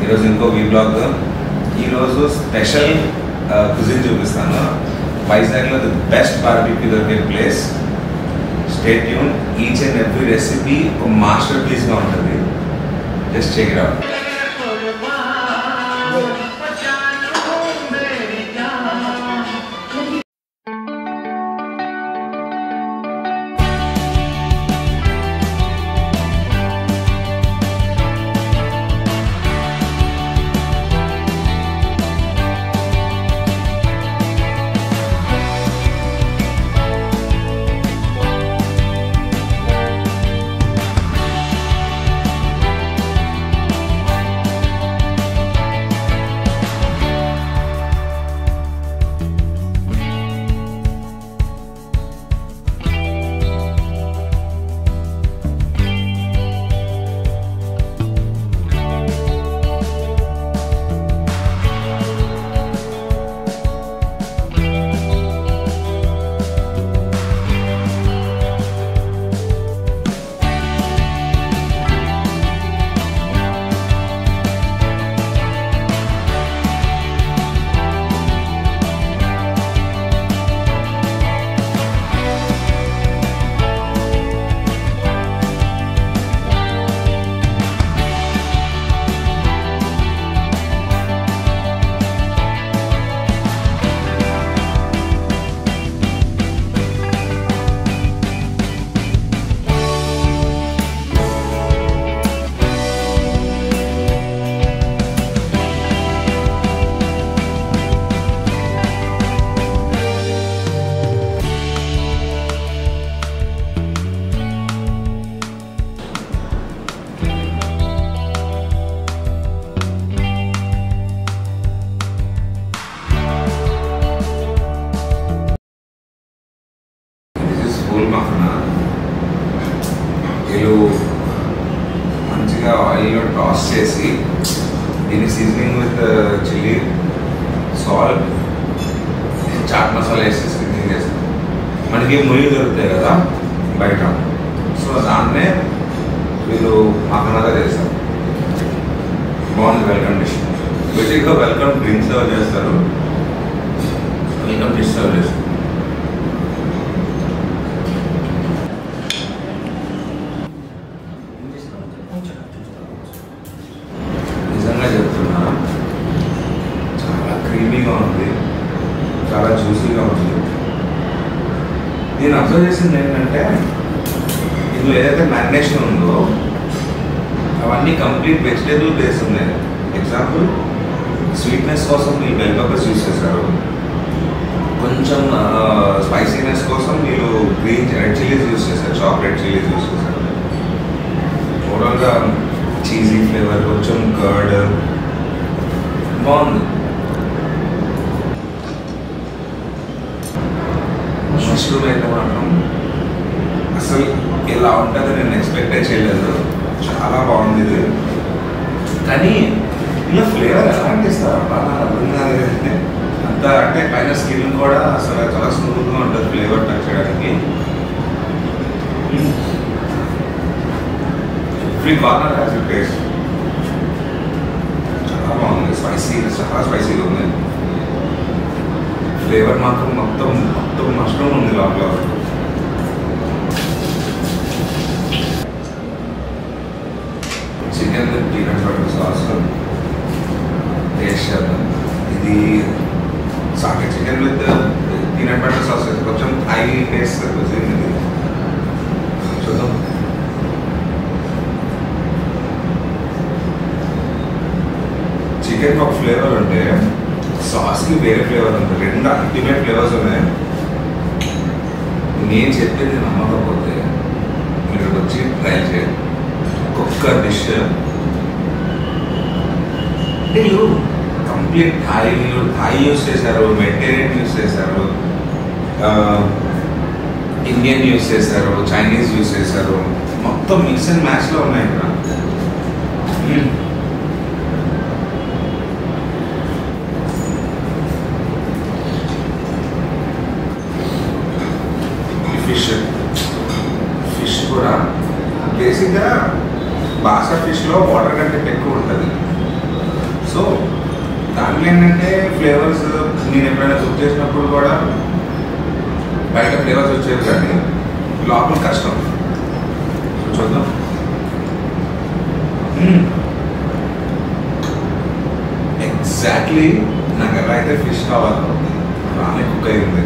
ఈరోజు ఇంకో vlog. ఈరోజు స్పెషల్ కుజిన్ చూపిస్తాను. వైజాగ్లో ది బెస్ట్ బార్బిక్యూ దొరికే place. Stay tune. Each and every recipe ఒక మాస్టర్ పీస్గా ఉంటుంది. Just check it out. వీళ్ళు మంచిగా ఆయిల్లో టాస్ చేసి దీన్ని seasoning with chilli, salt, chaat masala వేసి సీజనింగ్ చేస్తారు. మనకి ముయ్యి దొరుకుతాయి కదా బయట, సో దాన్నే వీళ్ళు మఖనాగా చేస్తారు. బాగుంది. Welcome dish. బేసిక్గా వెల్కమ్ డ్రింక్ సర్వ్ చేస్తారు, వెల్కమ్ డిష్ సర్వ్ చేస్తారు. నిజంగా చెప్తున్నా, చాలా క్రీమీగా ఉంది, చాలా జ్యూసీగా ఉంది. నేను అబ్జర్వ్ చేసింది ఏంటంటే, ఇందులో ఏదైతే మ్యారినేషన్ ఉందో అవన్నీ కంప్లీట్ వెజిటేబుల్ బేస్ ఉన్నాయి. ఎగ్జాంపుల్, స్వీట్నెస్ కోసం మీరు బెల్ పెప్పర్స్ యూస్ చేశారు, కొంచెం స్పైసీనెస్ కోసం మీరు గ్రీన్ రెడ్ చిల్లీస్ యూస్ చేశారు, చాక్లెట్ చిల్లీస్ యూస్ చేశారు. ఓవరాల్గా చీజీ ఫ్లేవర్, కొంచెం కర్డ్, బాగుంది. మష్రూమ్ అయితే మాత్రం అసలు ఇలా ఉంటుందని నేను ఎక్స్పెక్టే చేయలేదు. చాలా బాగుంది ఇది. కానీ ఇలా ఫ్లేవర్ ఎలా అనిపిస్తారు బాగా అర్థం కాలేదంటే, అంత అంటే పైన స్కిన్ కూడా అసలు చాలా స్మూత్గా ఉంటుంది ఫ్లేవర్ టచ్ చేయడానికి. Every corner has a taste. చాలా బాగుంది. చాలా స్పైసీగా ఉంది. ఫ్లేవర్ మాత్రం మొత్తం మష్రూమ్ ఉంది లోపల. Chicken with peanut butter sauce taste చేద్దాం. ఇది సాకెట్ chicken with peanut butter sauce అయితే కొంచెం హై టేస్ట్ వచ్చింది. చూద్దాం. చికెన్ ఒక ఫ్లేవర్ ఉంటే సాస్కి వేరే ఫ్లేవర్ ఉంటుంది. రెండు అల్టిమేట్ ఫ్లేవర్స్ ఉన్నాయి. నేను చెప్పేది నమ్మకపోతే మీరు వచ్చి ట్రై చేయండి. ఒక్క డిష్ వీళ్ళు కంప్లీట్ థాయ్ యూస్ చేశారు, మెడిటరేనియన్ యూస్ చేశారు, ఇండియన్ యూస్ చేశారు, చైనీస్ యూస్ చేశారు. మొత్తం మిక్స్ అండ్ మ్యాచ్లో ఉన్నాయి ఇక్కడ. ఫిష్ కూడా బేసిక్గా బాసా ఫిష్లో వాటర్ కంటెంట్ ఎక్కువ ఉంటుంది. ఏంటంటే ఫ్లేవర్స్ నేను ఎప్పుడైనా కుక్ చేసినప్పుడు కూడా బయట ఫ్లేవర్స్ వచ్చేవి కానీ లోపల కష్టం. చూద్దాం. ఎగ్జాక్ట్లీ నాకు ఎలా అయితే ఫిష్ కావాలో అలానే కుక్ అయింది.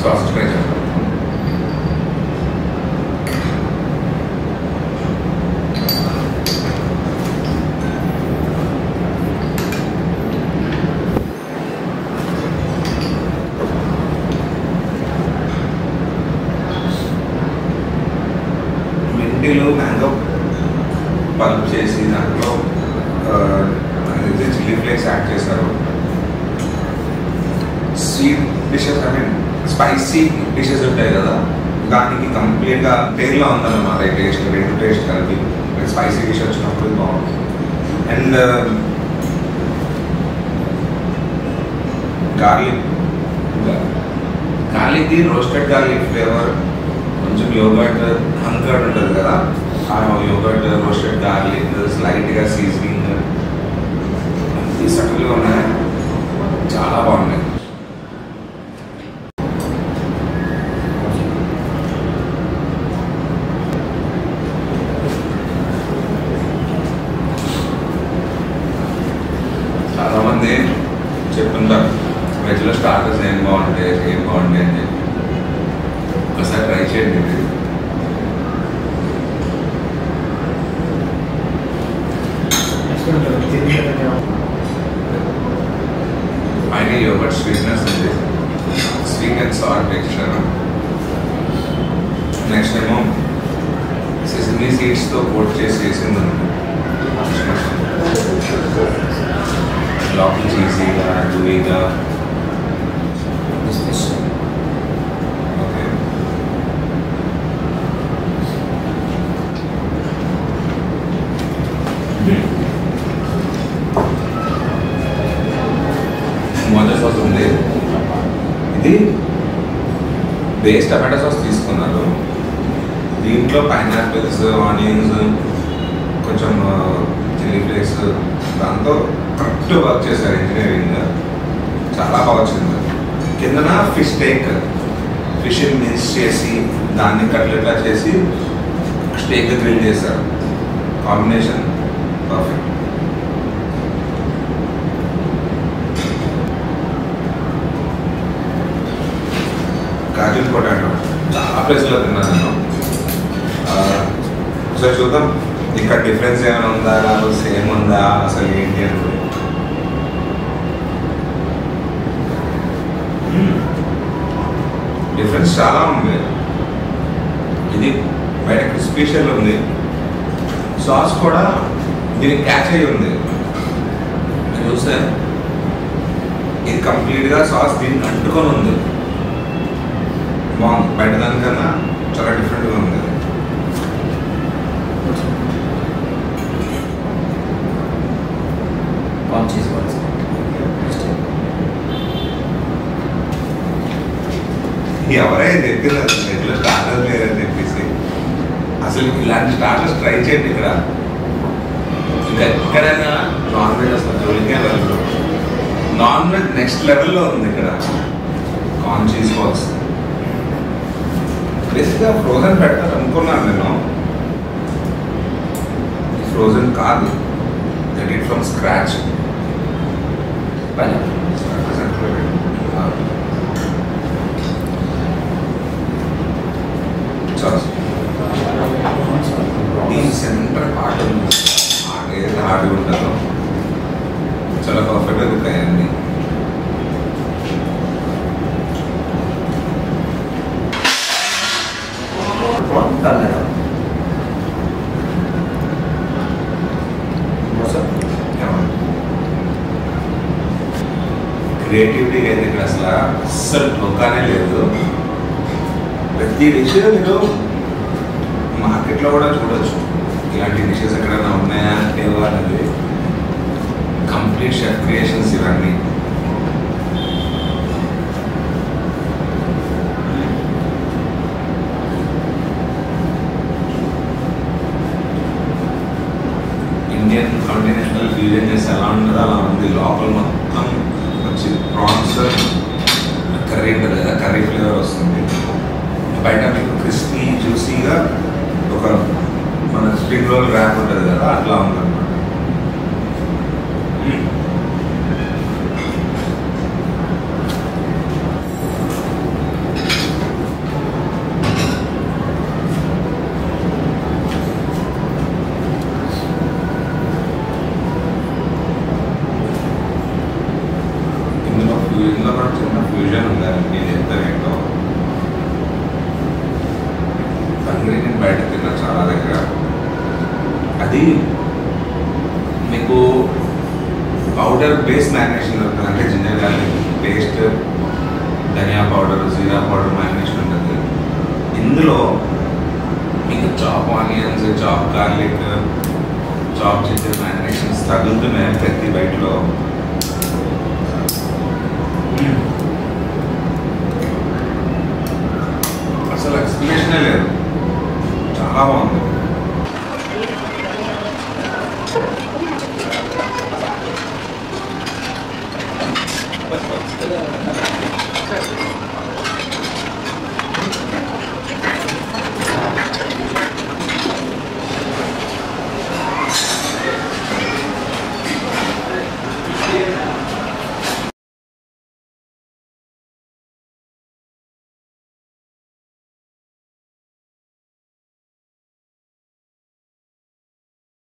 సాస్ ట్రై చేద్దాం. మింటిలో మ్యాంగో పల్ప్ చేసి దాంట్లో చిల్లీ ఫ్లేక్స్ యాడ్ చేశారు. Sweet dishes I mean spicy dishes ఉంటాయి కదా, దానికి కంప్లీట్గా పేర్లో ఉందన్నమాట. టేస్ట్ రెండు టేస్ట్ కలిపి స్పైసీ డిష్ వచ్చినప్పుడు బాగుంది. And garlic roasted garlic flavour, కొంచెం యోగర్ట్ హంకర్డ్ ఉంటుంది కదా, ఆ యోగర్ట్ రోస్టెడ్ గార్లిక్ స్లైట్గా సీజనింగ్ అన్ని సటిల్గా ఉన్నాయి, చాలా బాగున్నాయి. చాలామంది చెప్తుంటారు వెజ్లో స్టార్టర్స్ ఏం బాగుంటాయి అని చెప్పి. ఒకసారి ట్రై చేయండి. పైన యోగర్ట్ స్వీట్నెస్ ఉంది, sweet and salt texture. Next ఏమో సెసమీ సీడ్స్తో కోట్ చేసింది లోపల చీజీగా డూయిగా. ఓకే, మొదటి సాస్ ఉంది. ఇది బేస్ టమాటో సాస్ తీసుకున్నారు, దీంట్లో పైనాపిల్స్, ఆనియన్స్, కొంచెం చిల్లీ ఫ్లేక్స్, దాంతో కరెక్ట్ వర్క్ చేశారు ఇంజనీరింగ్. చాలా బాగా వచ్చింది. కిందన ఫిష్ స్టేక్, ఫిష్ మిక్స్ చేసి దాన్ని కట్లెట్లా చేసి స్టేక్ గ్రిల్ చేశారు. Combination perfect. కాజు పొటాటో చాలా ప్లేస్లో తిన్నాను నేను. ఒకసారి చూద్దాం ఇక్కడ డిఫరెన్స్ ఏమైనా ఉందా, సేమ్ ఉందా, అసలు ఏంటి అని. డిఫరెన్స్ చాలా ఉంది. ఇది బయట క్రిస్పీ షెల్ ఉంది, సాస్ కూడా దీనికి క్యాచ్ అయ్యి ఉంది. చూస్తే ఇది కంప్లీట్గా సాస్ దీనికి అంటుకొని ఉంది. బాగుంది, బయట దానికన్నా చాలా డిఫరెంట్గా ఉంది. ఎవరైనా చెప్పింది అసలు ఎట్లా స్టార్టర్స్ లేదని చెప్పేసి. అసలు ఇలాంటి స్టార్టర్స్ ట్రై చేయండి ఇక్కడ. ఇంకా ఎక్కడైనా నాన్ వెజ్ అసలు జోలికే వెళ్ళదు. నాన్ వెజ్ నెక్స్ట్ లెవెల్లో ఉంది ఇక్కడ. కార్న్ చీజ్ బాల్స్ బేసిక్గా ఫ్రోజన్ పెడతారు అనుకున్నాను నేను. ఫ్రోజన్ కాదు, గెట్ ఇట్ ఫ్రమ్ స్క్రాచ్. ఈ సెంటర్ పార్ట్ ఉంది, ఏదైతే హార్డ్గా ఉంటుందో చాలా పర్ఫెక్ట్గా కుక్ అయ్యండి. క్రియేటివిటీ లేదు ఇక్కడ, అసలు ధోకానే లేదు. ప్రతి డిష్ మీరు మార్కెట్లో కూడా చూడొచ్చు. ఇలాంటి డిషెస్ ఎక్కడైనా ఉన్నాయా లేవా అనేది. కంప్లీట్ షెఫ్ క్రియేషన్స్ ఇవన్నీ. ఇండియన్ కాంటినెంటల్ ఫ్యూజన్ చేస్తే ఎలా ఉండదో అలా ఉంది. లోపల మొత్తం వచ్చి ప్రాన్స్ కర్రీ ఉంటుంది కదా, కర్రీ ఫ్లేవర్ వస్తుంది. బయట మీకు క్రిస్పీ జ్యూసీగా ఒక మన స్ప్రింగ్ రోల్ ర్యాప్ ఉంటుంది కదా, అట్లా ఉందన్నమాట. ఇందులో కూడా చిన్న ఫ్యూజన్ ఉందండి. నేను చెప్తాను ఏంటో. తంగిరి నేను బయట తిన్నా చాలా దగ్గర. అది మీకు పౌడర్ బేస్ మ్యారినేషన్ దొరుకుతుంది. అంటే జింజర్ గార్లిక్ పేస్ట్, ధనియా పౌడర్, జీరా పౌడర్ మ్యారినేషన్ ఉంటుంది. ఇందులో మీకు chop onions, chop garlic, chop చేసే మ్యారినేషన్స్ తగులుతున్నాయి ప్రతి బయటలో. అసలు ఎక్స్ప్లెనేషనే లేదు, చాలా బాగుంది.